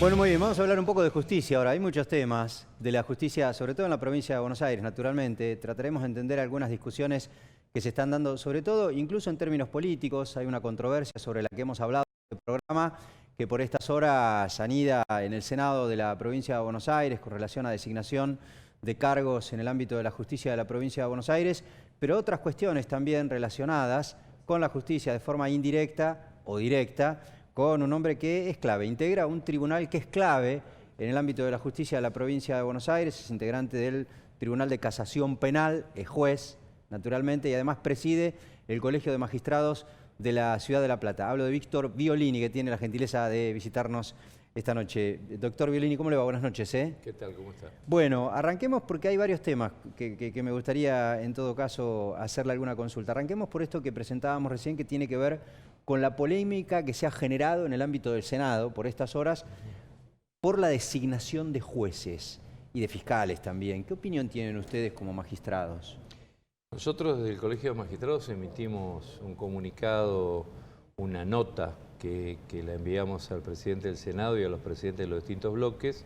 Bueno, muy bien, vamos a hablar un poco de justicia ahora. Hay muchos temas de la justicia, sobre todo en la provincia de Buenos Aires, naturalmente. Trataremos de entender algunas discusiones que se están dando, sobre todo, incluso en términos políticos. Hay una controversia sobre la que hemos hablado en el programa, que por estas horas anida en el Senado de la provincia de Buenos Aires con relación a designación de cargos en el ámbito de la justicia de la provincia de Buenos Aires, pero otras cuestiones también relacionadas con la justicia de forma indirecta o directa, con un hombre que es clave, integra un tribunal que es clave en el ámbito de la justicia de la provincia de Buenos Aires, es integrante del Tribunal de Casación Penal, es juez, naturalmente, y además preside el Colegio de Magistrados de la Ciudad de La Plata. Hablo de Víctor Violini, que tiene la gentileza de visitarnos esta noche. Doctor Violini, ¿cómo le va? Buenas noches. ¿Qué tal? ¿Cómo está? Bueno, arranquemos porque hay varios temas que me gustaría, en todo caso, hacerle alguna consulta. Arranquemos por esto que presentábamos recién, que tiene que ver con la polémica que se ha generado en el ámbito del Senado por estas horas por la designación de jueces y de fiscales también. ¿Qué opinión tienen ustedes como magistrados? Nosotros desde el Colegio de Magistrados emitimos un comunicado, una nota que la enviamos al presidente del Senado y a los presidentes de los distintos bloques,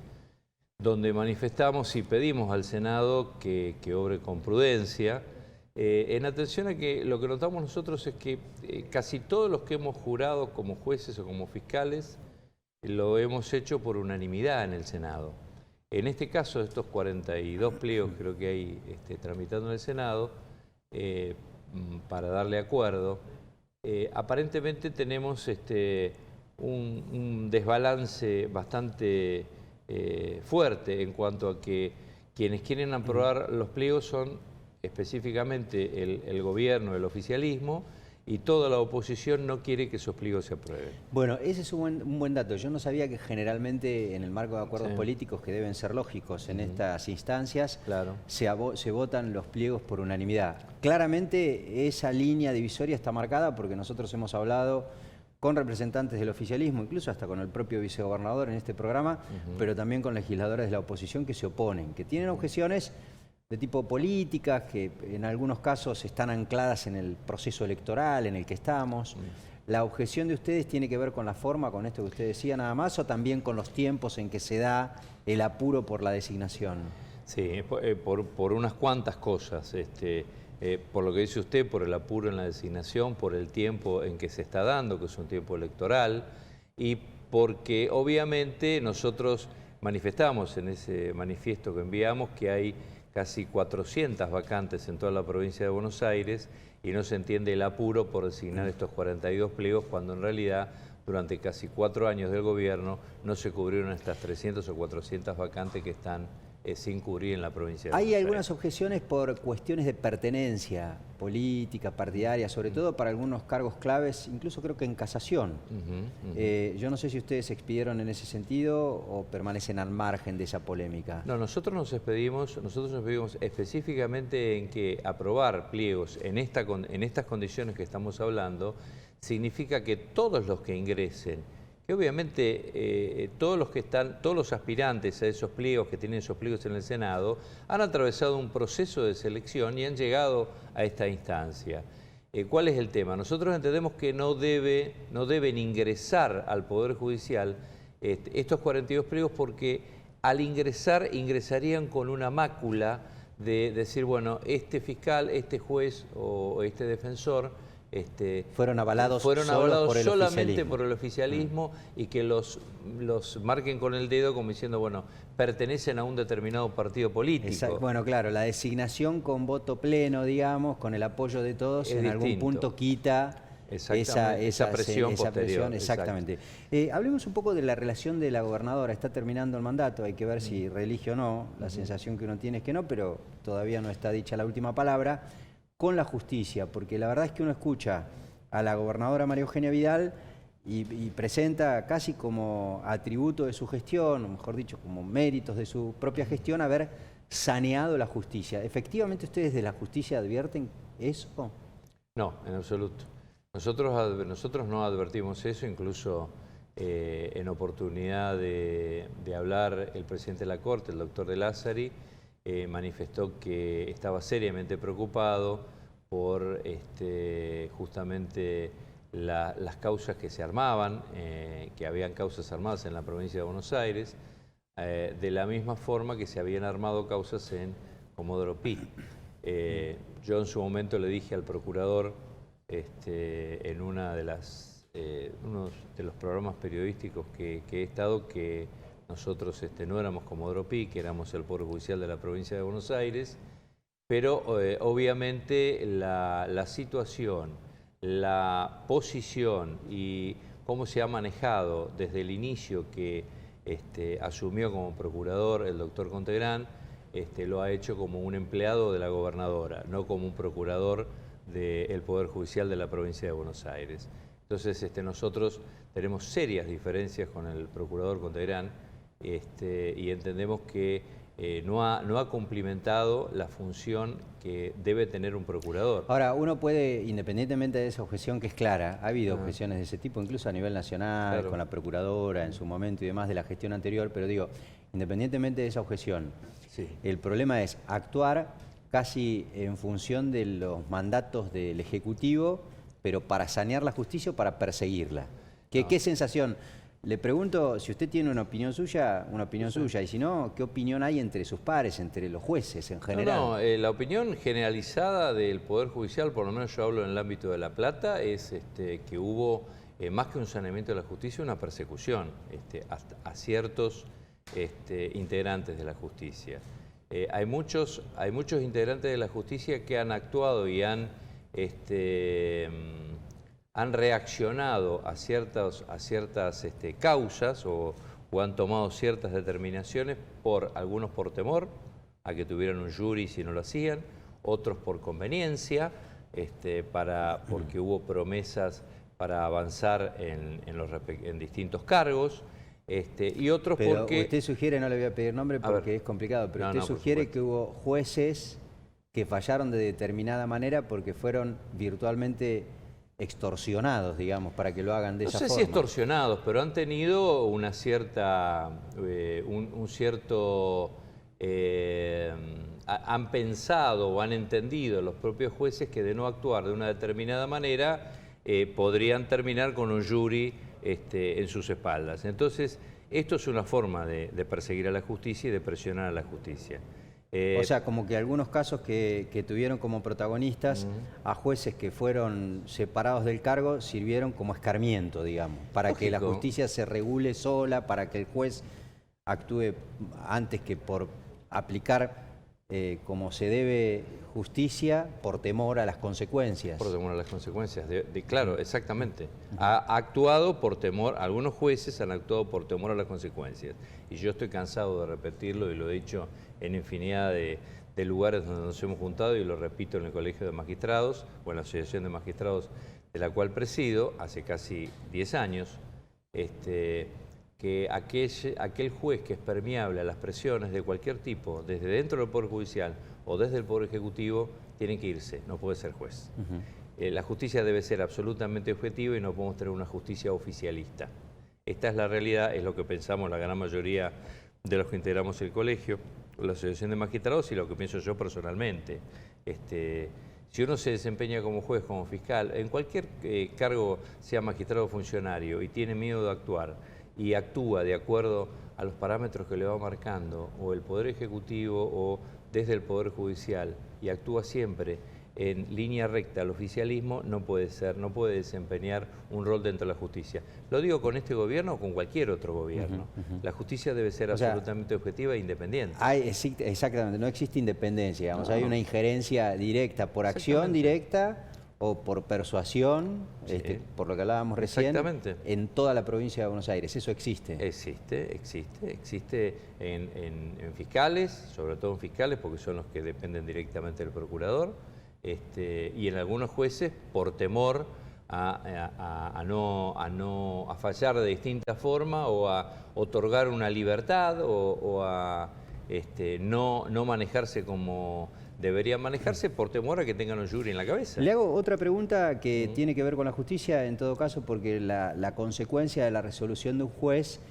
donde manifestamos y pedimos al Senado que obre con prudencia, en atención a que lo que notamos nosotros es que casi todos los que hemos jurado como jueces o como fiscales lo hemos hecho por unanimidad en el Senado. En este caso, de estos 42 pliegos creo que hay tramitando en el Senado, para darle acuerdo, aparentemente tenemos un desbalance bastante fuerte en cuanto a que quienes quieren aprobar los pliegos son específicamente el gobierno, el oficialismo, y toda la oposición no quiere que esos pliegos se aprueben. Bueno, ese es un buen dato. Yo no sabía que generalmente en el marco de acuerdos Sí. políticos que deben ser lógicos en estas instancias, Claro. se votan los pliegos por unanimidad. Claramente esa línea divisoria está marcada porque nosotros hemos hablado con representantes del oficialismo, incluso hasta con el propio vicegobernador en este programa, pero también con legisladores de la oposición que se oponen, que tienen objeciones de tipo políticas, que en algunos casos están ancladas en el proceso electoral en el que estamos. ¿La objeción de ustedes tiene que ver con la forma, con esto que usted decía nada más, o también con los tiempos en que se da el apuro por la designación? Sí, por unas cuantas cosas. Por lo que dice usted, por el apuro en la designación, por el tiempo en que se está dando, que es un tiempo electoral, y porque obviamente nosotros manifestamos en ese manifiesto que enviamos que hay casi 400 vacantes en toda la provincia de Buenos Aires y no se entiende el apuro por designar estos 42 pliegos cuando en realidad durante casi 4 años del gobierno no se cubrieron estas 300 o 400 vacantes que están sin cubrir en la provincia de Buenos Aires. Hay algunas objeciones por cuestiones de pertenencia política, partidaria, sobre todo para algunos cargos claves, incluso creo que en casación. Yo no sé si ustedes se expidieron en ese sentido o permanecen al margen de esa polémica. No, nosotros nos expedimos específicamente en que aprobar pliegos en estas condiciones que estamos hablando significa que todos los que ingresen, que obviamente todos los aspirantes a esos pliegos que tienen esos pliegos en el Senado han atravesado un proceso de selección y han llegado a esta instancia. ¿Cuál es el tema? Nosotros entendemos que no deben ingresar al Poder Judicial estos 42 pliegos porque al ingresarían con una mácula de decir, bueno, este fiscal, este juez o este defensor fueron avalados solamente por el oficialismo y que los marquen con el dedo como diciendo, bueno, pertenecen a un determinado partido político. Exacto. Bueno, claro, la designación con voto pleno, digamos, con el apoyo de todos, en algún punto quita esa presión posterior. Exactamente. Hablemos un poco de la relación de la gobernadora. Está terminando el mandato, hay que ver si reelige o no. La sensación que uno tiene es que no, pero todavía no está dicha la última palabra. Con la justicia, porque la verdad es que uno escucha a la gobernadora María Eugenia Vidal y presenta casi como atributo de su gestión, o mejor dicho, como méritos de su propia gestión, haber saneado la justicia. ¿Efectivamente ustedes de la justicia advierten eso? No, en absoluto. Nosotros no advertimos eso, incluso en oportunidad de hablar el presidente de la Corte, el doctor De Lázari, manifestó que estaba seriamente preocupado por justamente las causas que se armaban, que habían causas armadas en la provincia de Buenos Aires, de la misma forma que se habían armado causas en Comodoro Pi. Yo en su momento le dije al procurador, en uno de los programas periodísticos que he estado, que nosotros no éramos Comodoro Pi, que éramos el Poder Judicial de la provincia de Buenos Aires, pero obviamente la situación, la posición y cómo se ha manejado desde el inicio que asumió como procurador el doctor Contegrán, lo ha hecho como un empleado de la gobernadora, no como un procurador del Poder Judicial de la provincia de Buenos Aires. Entonces nosotros tenemos serias diferencias con el procurador Contegrán y entendemos que no ha cumplimentado la función que debe tener un procurador. Ahora, uno puede, independientemente de esa objeción que es clara, ha habido objeciones de ese tipo, incluso a nivel nacional, claro, con la procuradora en su momento y demás de la gestión anterior, pero digo, independientemente de esa objeción, sí, el problema es actuar casi en función de los mandatos del Ejecutivo, pero para sanear la justicia o para perseguirla. ¿Qué sensación? Le pregunto si usted tiene una opinión suya, y si no, ¿qué opinión hay entre sus pares, entre los jueces en general? La opinión generalizada del Poder Judicial, por lo menos yo hablo en el ámbito de La Plata, es que hubo, más que un saneamiento de la justicia, una persecución a ciertos integrantes de la justicia. Hay muchos integrantes de la justicia que han actuado y han reaccionado a ciertas causas o han tomado ciertas determinaciones, algunos por temor a que tuvieran un jury si no lo hacían, otros por conveniencia, porque hubo promesas para avanzar en distintos cargos, y otros pero porque... Usted sugiere, no le voy a pedir nombre porque es complicado, pero usted sugiere que hubo jueces que fallaron de determinada manera porque fueron virtualmente extorsionados, digamos, para que lo hagan de esa forma. No sé si extorsionados, pero han tenido un cierto... han pensado o han entendido los propios jueces que de no actuar de una determinada manera podrían terminar con un jury en sus espaldas. Entonces, esto es una forma de perseguir a la justicia y de presionar a la justicia. O sea, como que algunos casos que tuvieron como protagonistas a jueces que fueron separados del cargo sirvieron como escarmiento, digamos, para que la justicia se regule sola, para que el juez actúe antes que por aplicar como se debe justicia por temor a las consecuencias. Por temor a las consecuencias, claro, exactamente. Ha actuado por temor, algunos jueces han actuado por temor a las consecuencias. Y yo estoy cansado de repetirlo y lo he dicho en infinidad de lugares donde nos hemos juntado y lo repito en el Colegio de Magistrados o en la Asociación de Magistrados de la cual presido hace casi 10 años, que aquel juez que es permeable a las presiones de cualquier tipo, desde dentro del Poder Judicial o desde el Poder Ejecutivo, tiene que irse, no puede ser juez. La justicia debe ser absolutamente objetiva y no podemos tener una justicia oficialista. Esta es la realidad, es lo que pensamos la gran mayoría de los que integramos el colegio, la Asociación de Magistrados y lo que pienso yo personalmente. Si uno se desempeña como juez, como fiscal, en cualquier cargo, sea magistrado o funcionario, y tiene miedo de actuar, y actúa de acuerdo a los parámetros que le va marcando o el Poder Ejecutivo o desde el Poder Judicial y actúa siempre en línea recta al oficialismo, no puede desempeñar un rol dentro de la justicia. Lo digo con este gobierno o con cualquier otro gobierno. La justicia debe ser absolutamente objetiva e independiente. Exactamente, no existe independencia, digamos, hay una injerencia directa por acción directa o por persuasión, por lo que hablábamos recién, en toda la provincia de Buenos Aires. ¿Eso existe? Existe en fiscales, sobre todo en fiscales, porque son los que dependen directamente del procurador, y en algunos jueces por temor a fallar de distinta forma o a otorgar una libertad o a no manejarse como deberían manejarse por temor a que tengan un jury en la cabeza. Le hago otra pregunta que tiene que ver con la justicia, en todo caso, porque la consecuencia de la resolución de un juez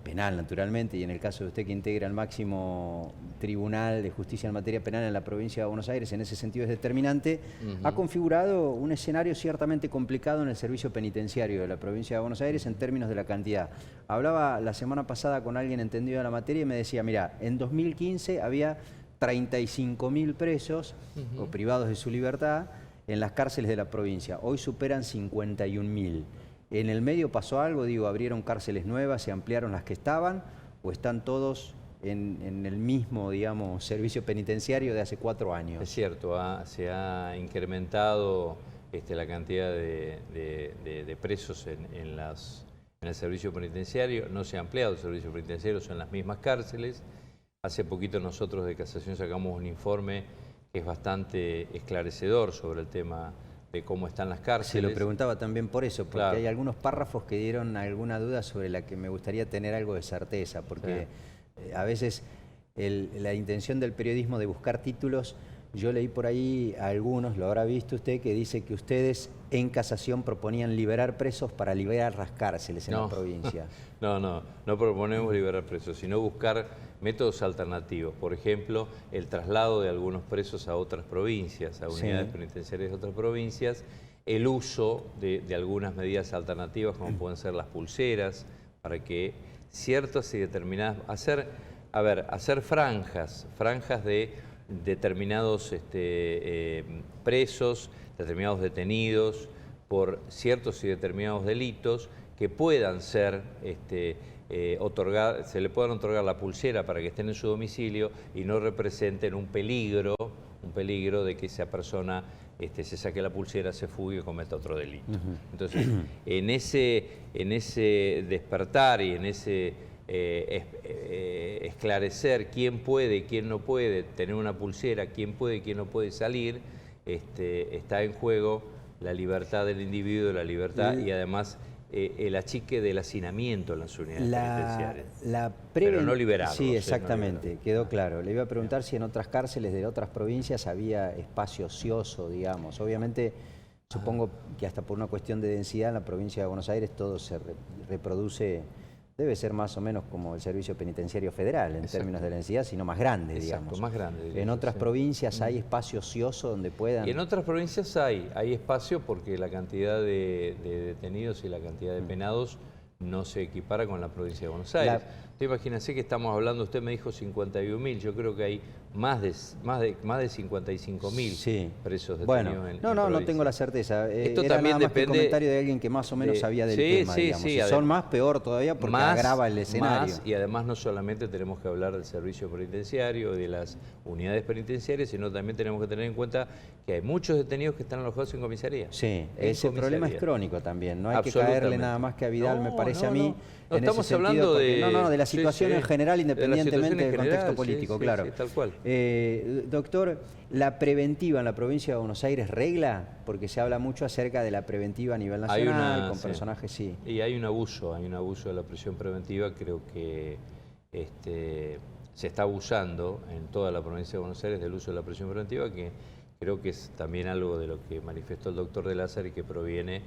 penal naturalmente, y en el caso de usted que integra el máximo Tribunal de Justicia en materia penal en la provincia de Buenos Aires, en ese sentido es determinante, ha configurado un escenario ciertamente complicado en el servicio penitenciario de la provincia de Buenos Aires en términos de la cantidad. Hablaba la semana pasada con alguien entendido de la materia y me decía, mira, en 2015 había 35.000 presos o privados de su libertad en las cárceles de la provincia. Hoy superan 51.000. ¿En el medio pasó algo? Digo, ¿abrieron cárceles nuevas, se ampliaron las que estaban o están todos en el mismo, digamos, servicio penitenciario de hace 4 años? Es cierto, se ha incrementado la cantidad de presos en el servicio penitenciario. No se ha ampliado el servicio penitenciario, son las mismas cárceles. Hace poquito nosotros de Casación sacamos un informe que es bastante esclarecedor sobre el tema de cómo están las cárceles. Se lo preguntaba también por eso, porque claro, hay algunos párrafos que dieron alguna duda sobre la que me gustaría tener algo de certeza, porque a veces la intención del periodismo de buscar títulos, yo leí por ahí a algunos, lo habrá visto usted, que dice que ustedes en Casación proponían liberar presos para liberar las cárceles en la provincia. No proponemos liberar presos, sino buscar métodos alternativos. Por ejemplo, el traslado de algunos presos a otras provincias, a unidades penitenciarias de otras provincias, el uso de algunas medidas alternativas como pueden ser las pulseras, para que ciertas y determinadas... Hacer franjas de determinados presos, determinados detenidos por ciertos y determinados delitos que puedan ser se le puedan otorgar la pulsera para que estén en su domicilio y no representen un peligro de que esa persona se saque la pulsera, se fugue y cometa otro delito. Entonces, en ese despertar y en ese esclarecer quién puede y quién no puede tener una pulsera, quién puede y quién no puede salir, está en juego la libertad del individuo, la libertad y además el achique del hacinamiento en las unidades penitenciarias. Pero no liberarlos. Sí, exactamente, quedó claro. Le iba a preguntar si en otras cárceles de otras provincias había espacio ocioso, digamos. Obviamente, supongo que hasta por una cuestión de densidad en la provincia de Buenos Aires todo se reproduce. Debe ser más o menos como el servicio penitenciario federal en términos de densidad, sino más grande, digamos. Más grande. En otras provincias hay espacio ocioso donde puedan... Y en otras provincias hay espacio porque la cantidad de detenidos y la cantidad de penados no se equipara con la provincia de Buenos Aires. Usted imagínese que estamos hablando, usted me dijo 51.000, yo creo que hay más de 55.000 presos detenidos en provincia. No tengo la certeza. Esto Era también nada más que depende... el comentario de alguien que más o menos sabía del tema, digamos. Si son más, peor todavía porque agrava el escenario. Y además no solamente tenemos que hablar del servicio penitenciario, de las unidades penitenciarias, sino también tenemos que tener en cuenta que hay muchos detenidos que están alojados en comisaría. Sí, ese problema es crónico también. No hay que caerle nada más que a Vidal, me parece a mí. No, estamos hablando de la situación en general, independientemente del contexto político, claro. Sí, tal cual. Doctor, ¿la preventiva en la provincia de Buenos Aires regla? Porque se habla mucho acerca de la preventiva a nivel nacional, con personajes, Y hay un abuso de la prisión preventiva, creo que se está abusando en toda la provincia de Buenos Aires del uso de la prisión preventiva, que creo que es también algo de lo que manifestó el doctor de Lázaro y que proviene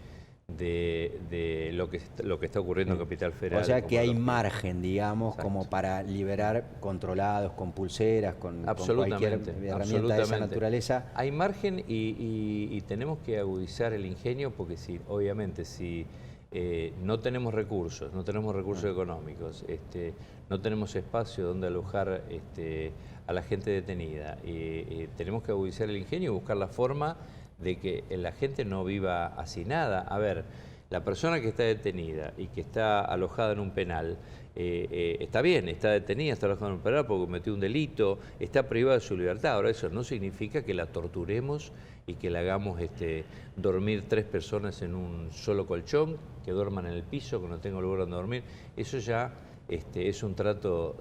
de lo que está ocurriendo en Capital Federal. O sea que hay margen, digamos, como para liberar controlados, con pulseras, con cualquier herramienta de esa naturaleza. Hay margen y tenemos que agudizar el ingenio porque obviamente si no tenemos recursos, económicos, no tenemos espacio donde alojar a la gente detenida, tenemos que agudizar el ingenio y buscar la forma de que la gente no viva hacinada. A ver, la persona que está detenida y que está alojada en un penal, está bien, está detenida, está alojada en un penal porque cometió un delito, está privada de su libertad. Ahora, eso no significa que la torturemos y que la hagamos dormir 3 personas en un solo colchón, que duerman en el piso, que no tengan lugar donde dormir. Eso ya es un trato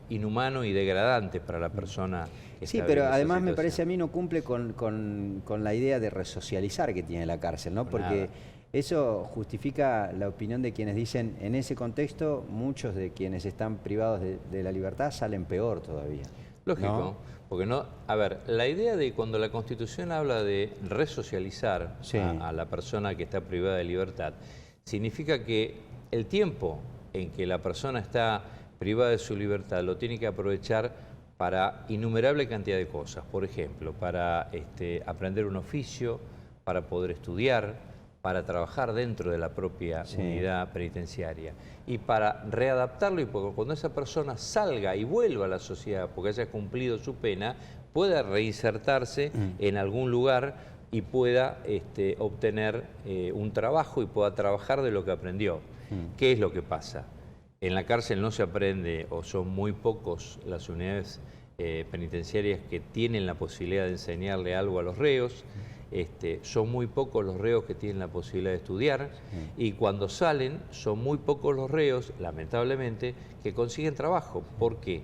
inhumano y degradante para la persona que está pero viviendo además esa me parece situación. a mí no cumple con la idea de resocializar que tiene la cárcel, ¿no? Porque eso justifica la opinión de quienes dicen, en ese contexto, muchos de quienes están privados de la libertad salen peor todavía. Lógico, ¿no? Porque no... A ver, la idea de cuando la Constitución habla de resocializar a la persona que está privada de libertad, significa que el tiempo en que la persona está privada de su libertad lo tiene que aprovechar para innumerable cantidad de cosas. Por ejemplo, para aprender un oficio, para poder estudiar, para trabajar dentro de la propia unidad penitenciaria y para readaptarlo, y cuando esa persona salga y vuelva a la sociedad porque haya cumplido su pena, pueda reinsertarse en algún lugar y pueda obtener un trabajo y pueda trabajar de lo que aprendió. ¿Qué es lo que pasa? En la cárcel no se aprende, o son muy pocos las unidades penitenciarias que tienen la posibilidad de enseñarle algo a los reos. Son muy pocos los reos que tienen la posibilidad de estudiar y cuando salen son muy pocos los reos, lamentablemente, que consiguen trabajo. ¿Por qué?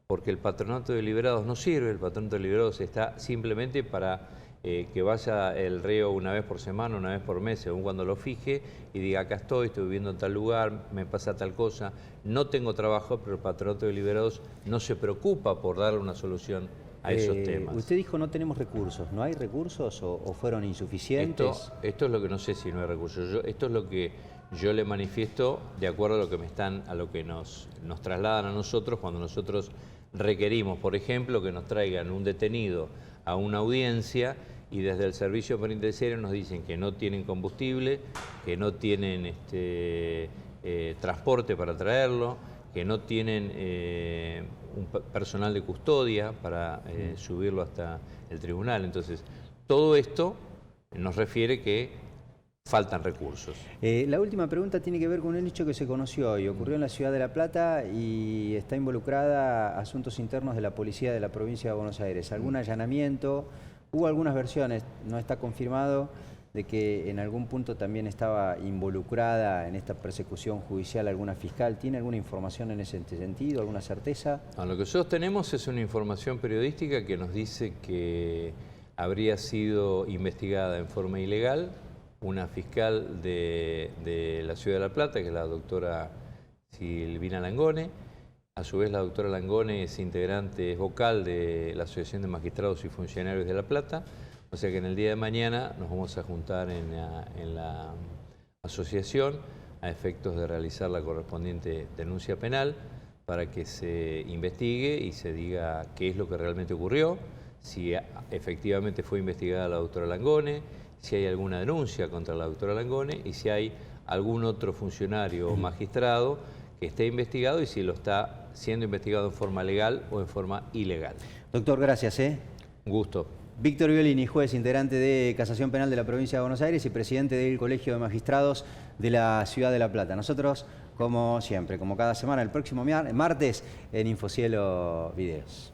Porque el patronato de liberados no sirve, el patronato de liberados está simplemente para que vaya el reo una vez por semana, una vez por mes, según cuando lo fije, y diga, acá estoy viviendo en tal lugar, me pasa tal cosa, no tengo trabajo, pero el patronato de liberados no se preocupa por darle una solución a esos temas. Usted dijo no tenemos recursos. ¿No hay recursos o fueron insuficientes? Esto es lo que no sé si no hay recursos. Esto es lo que yo le manifiesto de acuerdo a lo que nos trasladan a nosotros cuando nosotros requerimos, por ejemplo, que nos traigan un detenido a una audiencia y desde el servicio penitenciario nos dicen que no tienen combustible, que no tienen transporte para traerlo, que no tienen un personal de custodia para subirlo hasta el tribunal. Entonces, todo esto nos refiere que faltan recursos. La última pregunta tiene que ver con un hecho que se conoció hoy. Ocurrió en la ciudad de La Plata y está involucrada asuntos internos de la policía de la provincia de Buenos Aires. ¿Algún allanamiento? Hubo algunas versiones, no está confirmado, de que en algún punto también estaba involucrada en esta persecución judicial alguna fiscal. ¿Tiene alguna información en ese sentido, alguna certeza? Lo que nosotros tenemos es una información periodística que nos dice que habría sido investigada en forma ilegal una fiscal de la ciudad de La Plata, que es la doctora Silvina Langone. A su vez, la doctora Langone es integrante, es vocal de la Asociación de Magistrados y Funcionarios de La Plata. O sea que en el día de mañana nos vamos a juntar en la asociación a efectos de realizar la correspondiente denuncia penal para que se investigue y se diga qué es lo que realmente ocurrió, si efectivamente fue investigada la doctora Langone, si hay alguna denuncia contra la doctora Langone y si hay algún otro funcionario o magistrado que esté investigado y si lo está siendo investigado en forma legal o en forma ilegal. Doctor, gracias. Un gusto. Víctor Violini, juez integrante de Casación Penal de la Provincia de Buenos Aires y presidente del Colegio de Magistrados de la Ciudad de La Plata. Nosotros, como siempre, como cada semana, el próximo martes en Infocielo Videos.